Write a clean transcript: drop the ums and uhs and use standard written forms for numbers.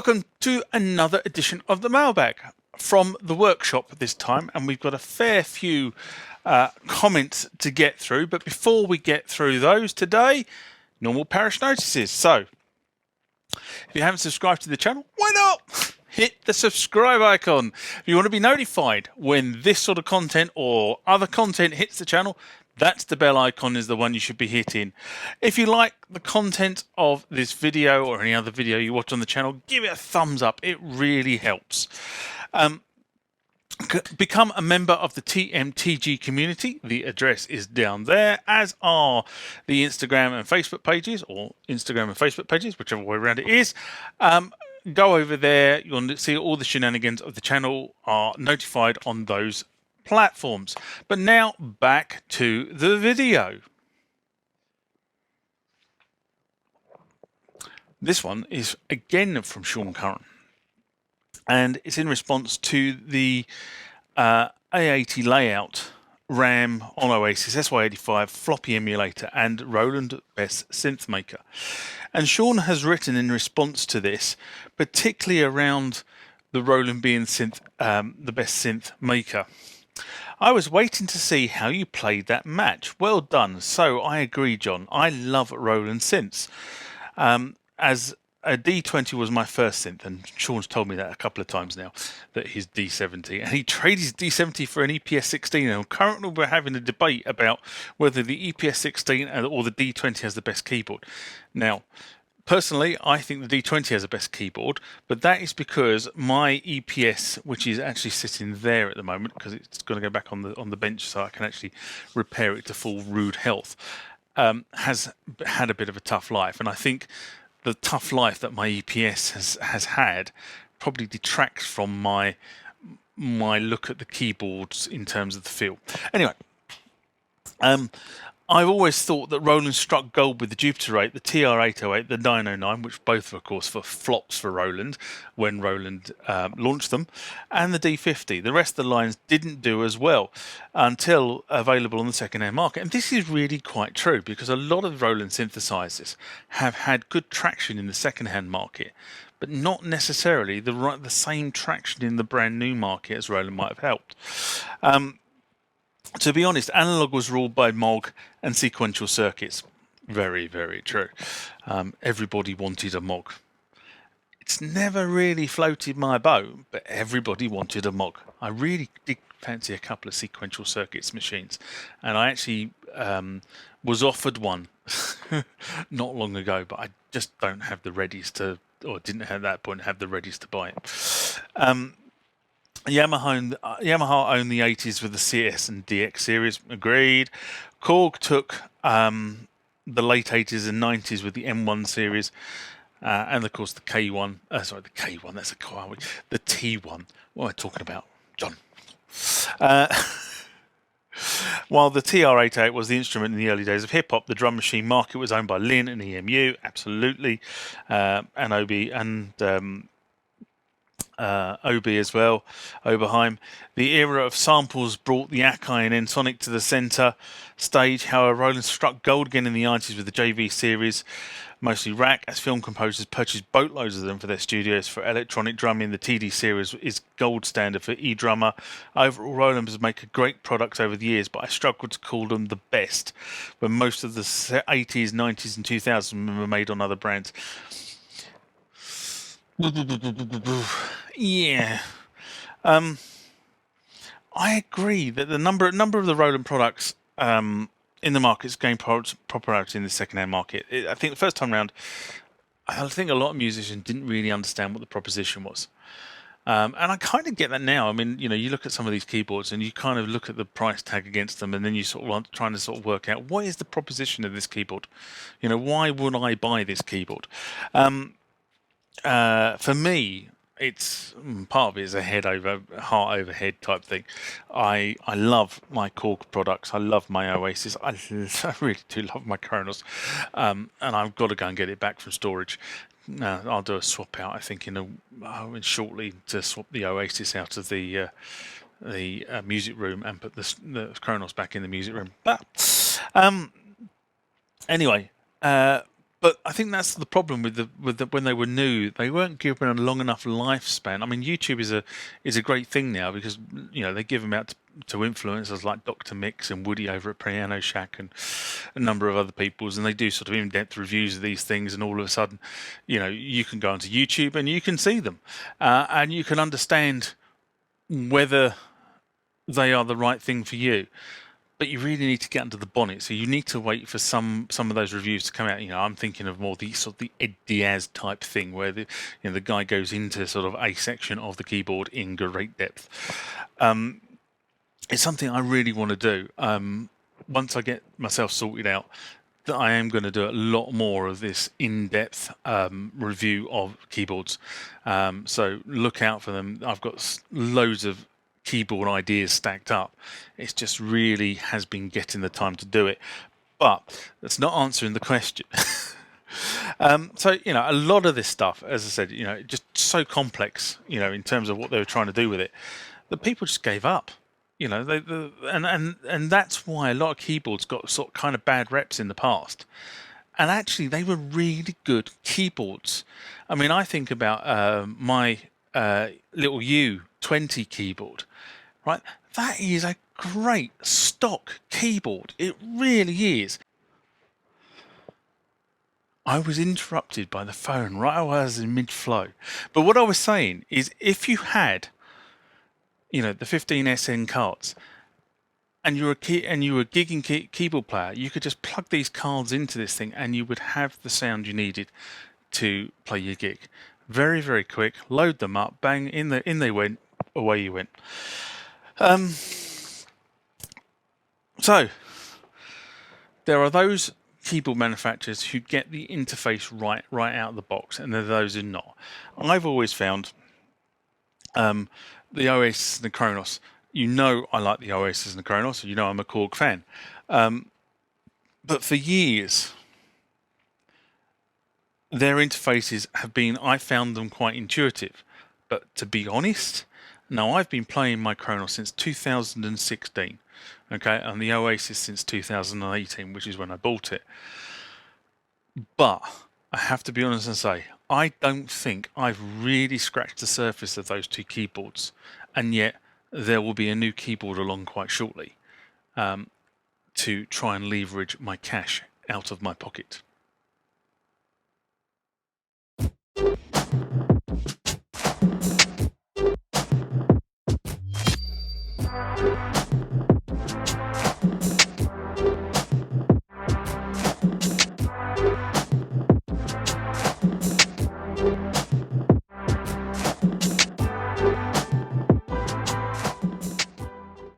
Welcome to another edition of the Mailbag from the workshop this time, and we've got a fair few comments to get through. But before we get through those today, normal parish notices. So, if you haven't subscribed to the channel, why not? Hit the subscribe icon. If you want to be notified when this sort of content or other content hits the channel, that's the bell icon is the one you should be hitting. If you like the content of this video or any other video you watch on the channel, give it a thumbs up. It really helps. Become a member of the TMTG community. The address is down there, as are the Instagram and Facebook pages, or Instagram and Facebook pages, whichever way around it is. Go over there. You'll see all the shenanigans of the channel are notified on those platforms. But now back to the video. This one is again from Sean Curran, and it's in response to the A80 layout RAM on Oasis SY85 floppy emulator and Roland Best Synth Maker. And Sean has written in response to this, particularly around the Roland being the best synth maker. I was waiting to see how you played that match. Well done. So I agree, John. I love Roland synths. As a D-20 was my first synth, and Sean's told me that a couple of times now, that his D-70, and he traded his D-70 for an EPS-16, and currently we're having a debate about whether the EPS-16 or the D-20 has the best keyboard. Now, personally, I think the D-20 has the best keyboard, but that is because my EPS, which is actually sitting there at the moment, because it's going to go back on the bench so I can actually repair it to full rude health, has had a bit of a tough life, and I think the tough life that my EPS has had probably detracts from my look at the keyboards in terms of the feel. Anyway, I've always thought that Roland Struck Gold with the Jupiter 8, the TR-808, the 909, which both are, of course, for flops for Roland when Roland launched them, and the D50. The rest of the lines didn't do as well until available on the second-hand market. And this is really quite true, because a lot of Roland synthesizers have had good traction in the second-hand market, but not necessarily the same traction in the brand-new market as Roland might have helped. To be honest, analog was ruled by Moog and sequential circuits. Very, very true. Everybody wanted a Moog. It's never really floated my boat, but everybody wanted a Moog. I really did fancy a couple of sequential circuits machines, and I actually was offered one not long ago, but I just don't have the readies to, or didn't at that point have the readies to buy it. Yamaha owned the 80s with the CS and DX series. Agreed. Korg took the late 80s and 90s with the M1 series, and of course the K1. Sorry, the K1. That's a car. The T1. What am I talking about, John? While the TR-808 was the instrument in the early days of hip hop, the drum machine market was owned by Lin and EMU. Absolutely, and OB and OB as well, Oberheim. The era of samples brought the Akai and Ensoniq to the centre stage. However, Roland struck gold again in the 90s with the JV series, mostly rack, as film composers purchased boatloads of them for their studios. For electronic drumming, the TD series is gold standard for e-drummer. Overall, Roland has made great products over the years, but I struggle to call them the best, when most of the 80s, 90s and 2000s were made on other brands. Yeah, I agree that the number of the Roland products in the market's gained popularity in the second-hand market. I think the first time round, I think a lot of musicians didn't really understand what the proposition was, and I kind of get that now. I mean, you look at some of these keyboards and you kind of look at the price tag against them, and then you sort of trying to sort of work out what is the proposition of this keyboard. Why would I buy this keyboard? For me, it's part of it is a heart over head type thing. I love my Korg products. I love my Oasis. I really do love my Kronos, and I've got to go and get it back from storage. I'll do a swap out. I think shortly to swap the Oasis out of the music room and put the Kronos back in the music room. But anyway. But I think that's the problem with the when they were new, they weren't given a long enough lifespan. I mean, YouTube is a great thing now because they give them out to influencers like Dr. Mix and Woody over at Piano Shack and a number of other people's, and they do sort of in-depth reviews of these things. And all of a sudden, you can go onto YouTube and you can see them, and you can understand whether they are the right thing for you. But you really need to get under the bonnet, so you need to wait for some of those reviews to come out. I'm thinking of more the sort of the Ed Diaz type thing, where the guy goes into sort of a section of the keyboard in great depth. It's something I really want to do. Once I get myself sorted out, that I am going to do a lot more of this in-depth review of keyboards. So look out for them. I've got loads of keyboard ideas stacked up. It just really has been getting the time to do it, but that's not answering the question. So a lot of this stuff, as I said, just so complex, in terms of what they were trying to do with it, that people just gave up. And that's why a lot of keyboards got sort of kind of bad reps in the past. And actually, they were really good keyboards. I mean, I think about my little U20 keyboard, right? That is a great stock keyboard. It really is. I was interrupted by the phone right as I was in mid-flow. But what I was saying is, if you had, the 15SN cards, and you were a gigging keyboard player, you could just plug these cards into this thing, and you would have the sound you needed to play your gig. Very, very quick. Load them up, bang, in they went, away you went. So there are those keyboard manufacturers who get the interface right out of the box, and there are those who not. I've always found the Oasis and the Kronos. I like the Oasis and the Kronos. I'm a Korg fan. But for years, their interfaces I found them quite intuitive. But to be honest, now I've been playing my Kronos since 2016, okay, and the Oasis since 2018, which is when I bought it. But I have to be honest and say, I don't think I've really scratched the surface of those two keyboards, and yet there will be a new keyboard along quite shortly to try and leverage my cash out of my pocket.